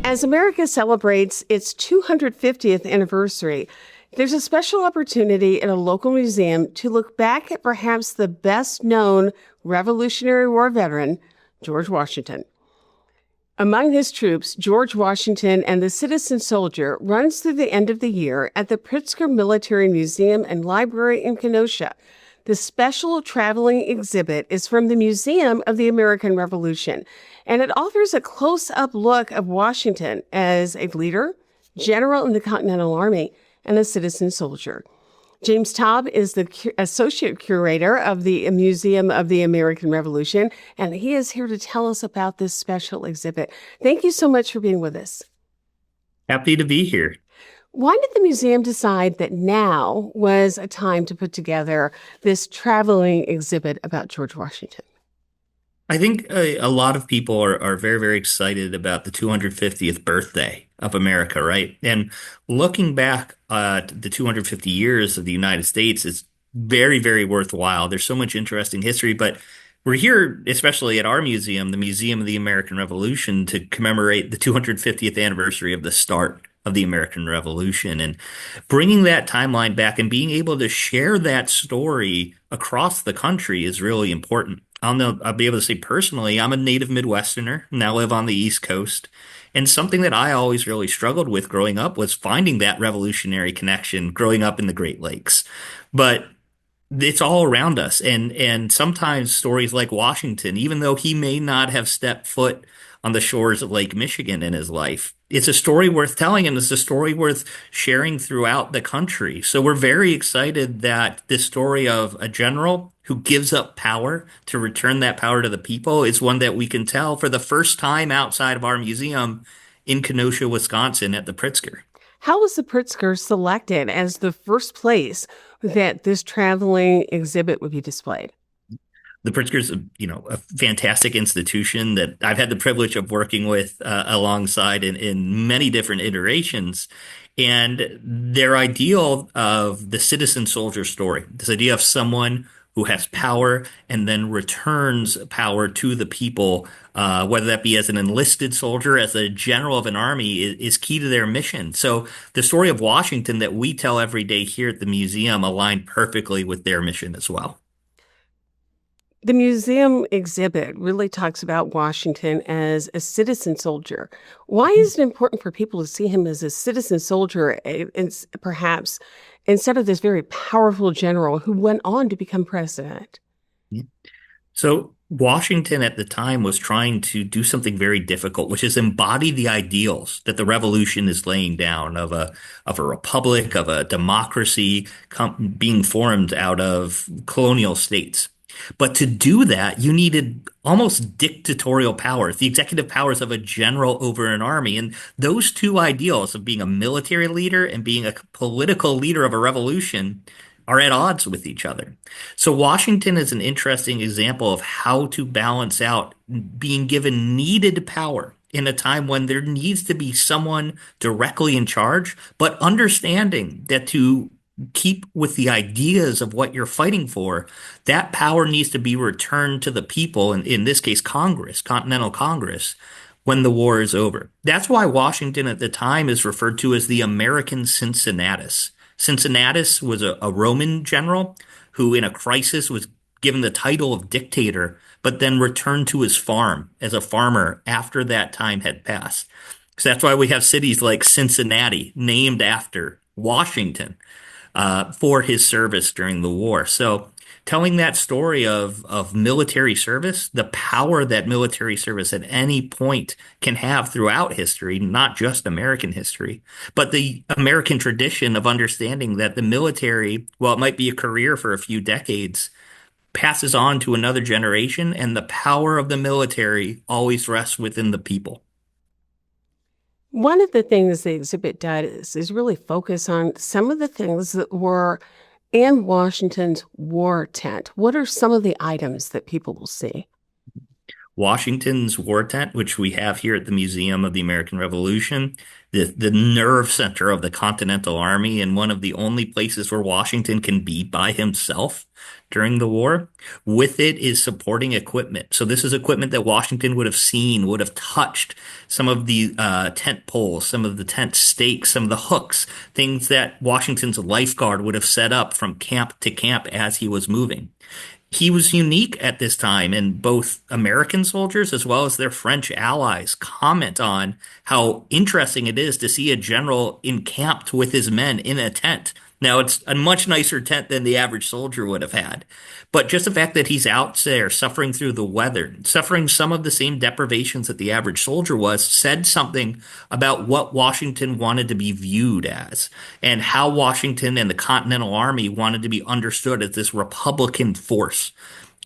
As America celebrates its 250th anniversary, there's a special opportunity at a local museum to look back at perhaps the best known Revolutionary War veteran, George Washington. Among his troops, George Washington and the Citizen Soldier runs through the end of the year at the Pritzker Military Museum and Library in Kenosha. The special traveling exhibit is from the Museum of the American Revolution, and it offers a close-up look of Washington as a leader, general in the Continental Army, and a citizen soldier. James Taub is the associate curator of the Museum of the American Revolution, and he is here to tell us about this special exhibit. Thank you so much for being with us. Happy to be here. Why did the museum decide that now was a time to put together this traveling exhibit about George Washington? I think a lot of people are very, very excited about the 250th birthday of America, right? And looking back at the 250 years of the United States is very, very worthwhile. There's so much interesting history, but we're here, especially at our museum, the Museum of the American Revolution, to commemorate the 250th anniversary of the start of the American Revolution, and bringing that timeline back and being able to share that story across the country is really important. I'll be able to say personally, I'm a native Midwesterner, now live on the East Coast. And something that I always really struggled with growing up was finding that revolutionary connection growing up in the Great Lakes. But it's all around us. And sometimes stories like Washington, even though he may not have stepped foot on the shores of Lake Michigan in his life, it's a story worth telling, and it's a story worth sharing throughout the country. So we're very excited that this story of a general who gives up power to return that power to the people is one that we can tell for the first time outside of our museum in Kenosha, Wisconsin at the Pritzker. How was the Pritzker selected as the first place that this traveling exhibit would be displayed? The Pritzker's, a fantastic institution that I've had the privilege of working with alongside in many different iterations. And their ideal of the citizen soldier story, this idea of someone who has power and then returns power to the people, whether that be as an enlisted soldier, as a general of an army, is key to their mission. So the story of Washington that we tell every day here at the museum aligned perfectly with their mission as well. The museum exhibit really talks about Washington as a citizen soldier. Why is it important for people to see him as a citizen soldier, perhaps instead of this very powerful general who went on to become president? So Washington at the time was trying to do something very difficult, which is embody the ideals that the revolution is laying down of a republic, of a democracy being formed out of colonial states. But to do that, you needed almost dictatorial powers, the executive powers of a general over an army. And those two ideals of being a military leader and being a political leader of a revolution are at odds with each other. So Washington is an interesting example of how to balance out being given needed power in a time when there needs to be someone directly in charge, but understanding that to keep with the ideas of what you're fighting for, that power needs to be returned to the people, and in this case, Congress, Continental Congress, when the war is over. That's why Washington at the time is referred to as the American Cincinnatus. Cincinnatus was a Roman general who, in a crisis, was given the title of dictator, but then returned to his farm as a farmer after that time had passed. So that's why we have cities like Cincinnati named after Washington for his service during the war. So telling that story of military service, the power that military service at any point can have throughout history, not just American history, but the American tradition of understanding that the military, while it might be a career for a few decades, passes on to another generation, and the power of the military always rests within the people. One of the things the exhibit does is really focus on some of the things that were in Washington's war tent. What are some of the items that people will see? Washington's war tent, which we have here at the Museum of the American Revolution, the nerve center of the Continental Army, and one of the only places where Washington can be by himself during the war. With it is supporting equipment. So this is equipment that Washington would have seen, would have touched, some of the tent poles, some of the tent stakes, some of the hooks, things that Washington's lifeguard would have set up from camp to camp as he was moving. He was unique at this time, and both American soldiers as well as their French allies comment on how interesting it is to see a general encamped with his men in a tent. Now, it's a much nicer tent than the average soldier would have had. But just the fact that he's out there suffering through the weather, suffering some of the same deprivations that the average soldier was, said something about what Washington wanted to be viewed as and how Washington and the Continental Army wanted to be understood as this Republican force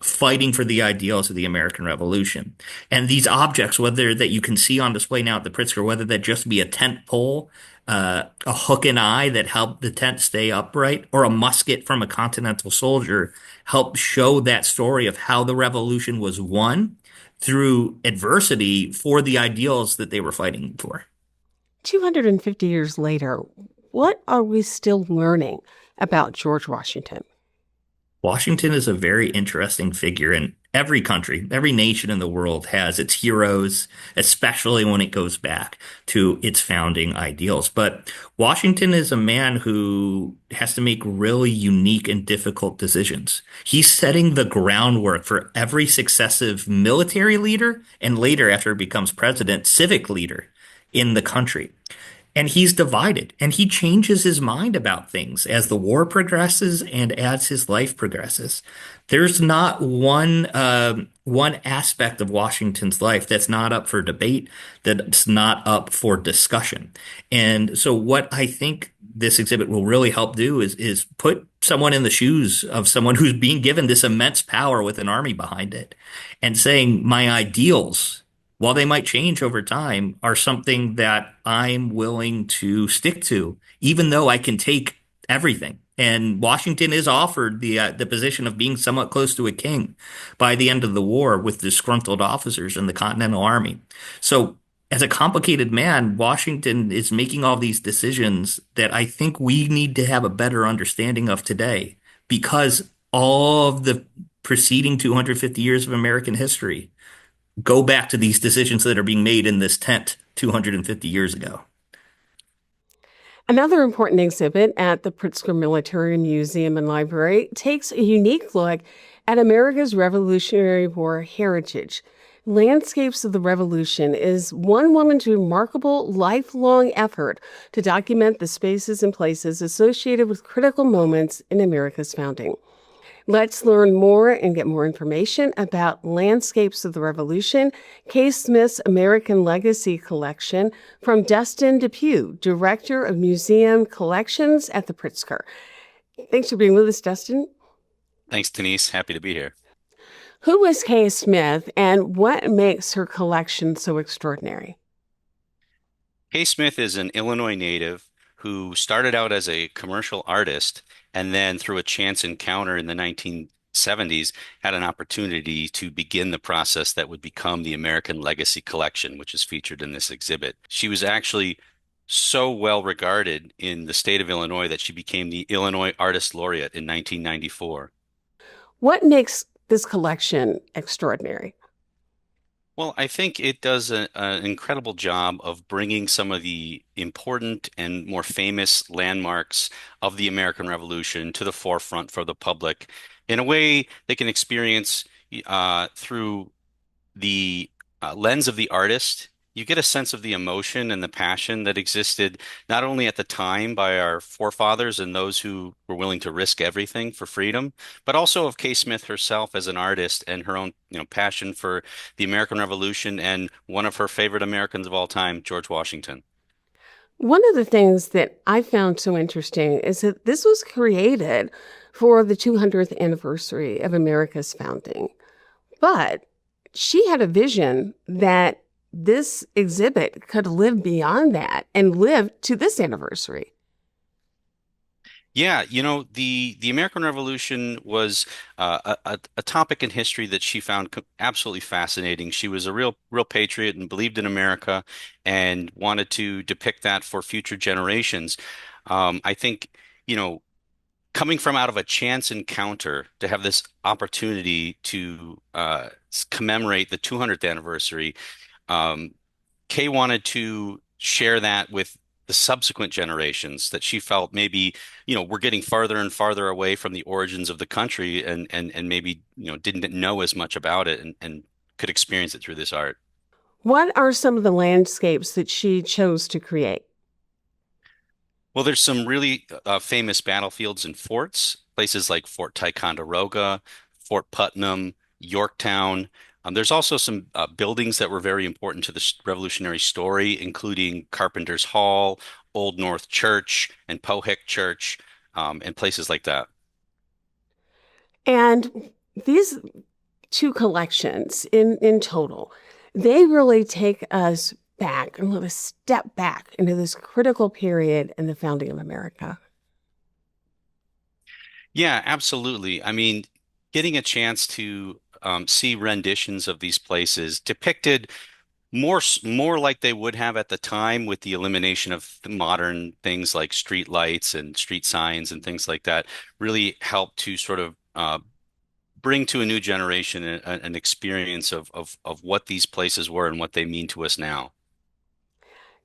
fighting for the ideals of the American Revolution. And these objects, whether that you can see on display now at the Pritzker, whether that just be a tent pole, a hook and eye that helped the tent stay upright, or a musket from a Continental soldier, help show that story of how the revolution was won through adversity for the ideals that they were fighting for. 250 years later, what are we still learning about George Washington? Washington is a very interesting figure, and every country, every nation in the world has its heroes, especially when it goes back to its founding ideals. But Washington is a man who has to make really unique and difficult decisions. He's setting the groundwork for every successive military leader, and later, after he becomes president, civic leader in the country. And he's divided, and he changes his mind about things as the war progresses and as his life progresses. There's not one aspect of Washington's life that's not up for debate, that's not up for discussion. And so, what I think this exhibit will really help do is put someone in the shoes of someone who's being given this immense power with an army behind it, and saying, my ideals, while they might change over time, are something that I'm willing to stick to, even though I can take everything. And Washington is offered the position of being somewhat close to a king by the end of the war with disgruntled officers in the Continental Army. So, as a complicated man, Washington is making all these decisions that I think we need to have a better understanding of today, because all of the preceding 250 years of American history go back to these decisions that are being made in this tent 250 years ago. Another important exhibit at the Pritzker Military Museum and Library takes a unique look at America's Revolutionary War heritage. Landscapes of the Revolution is one woman's remarkable lifelong effort to document the spaces and places associated with critical moments in America's founding. Let's learn more and get more information about Landscapes of the Revolution, K. Smith's American Legacy Collection, from Dustin DePue, Director of Museum Collections at the Pritzker. Thanks for being with us, Dustin. Thanks, Denise. Happy to be here. Who was K. Smith, and what makes her collection so extraordinary? Kay Smith is an Illinois native who started out as a commercial artist and then, through a chance encounter in the 1970s, had an opportunity to begin the process that would become the American Legacy Collection, which is featured in this exhibit. She was actually so well regarded in the state of Illinois that she became the Illinois Artist Laureate in 1994. What makes this collection extraordinary? Well, I think it does an incredible job of bringing some of the important and more famous landmarks of the American Revolution to the forefront for the public in a way they can experience through the lens of the artist. You get a sense of the emotion and the passion that existed not only at the time by our forefathers and those who were willing to risk everything for freedom, but also of Kay Smith herself as an artist and her own, passion for the American Revolution and one of her favorite Americans of all time, George Washington. One of the things that I found so interesting is that this was created for the 200th anniversary of America's founding. But she had a vision that this exhibit could live beyond that and live to this anniversary. Yeah, the American Revolution was a topic in history that she found absolutely fascinating. She was a real patriot and believed in America and wanted to depict that for future generations. I think, you know, coming from out of a chance encounter to have this opportunity to commemorate the 200th anniversary, um, Kay wanted to share that with the subsequent generations that she felt maybe, we're getting farther and farther away from the origins of the country and maybe, didn't know as much about it and could experience it through this art. What are some of the landscapes that she chose to create? Well, there's some really famous battlefields and forts, places like Fort Ticonderoga, Fort Putnam, Yorktown. There's also some buildings that were very important to the Revolutionary story, including Carpenter's Hall, Old North Church, and Pohick Church, and places like that. And these two collections in total, they really take us back and let us step back into this critical period in the founding of America. Yeah, absolutely. I mean, getting a chance to see renditions of these places depicted more like they would have at the time with the elimination of the modern things like street lights and street signs and things like that really helped to sort of bring to a new generation an experience of what these places were and what they mean to us now.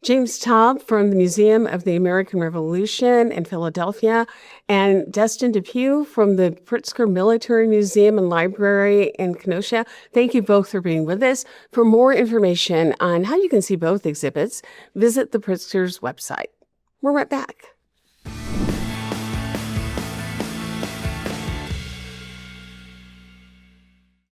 James Taub from the Museum of the American Revolution in Philadelphia, and Dustin DePue from the Pritzker Military Museum and Library in Kenosha. Thank you both for being with us. For more information on how you can see both exhibits, visit the Pritzker's website. We're right back.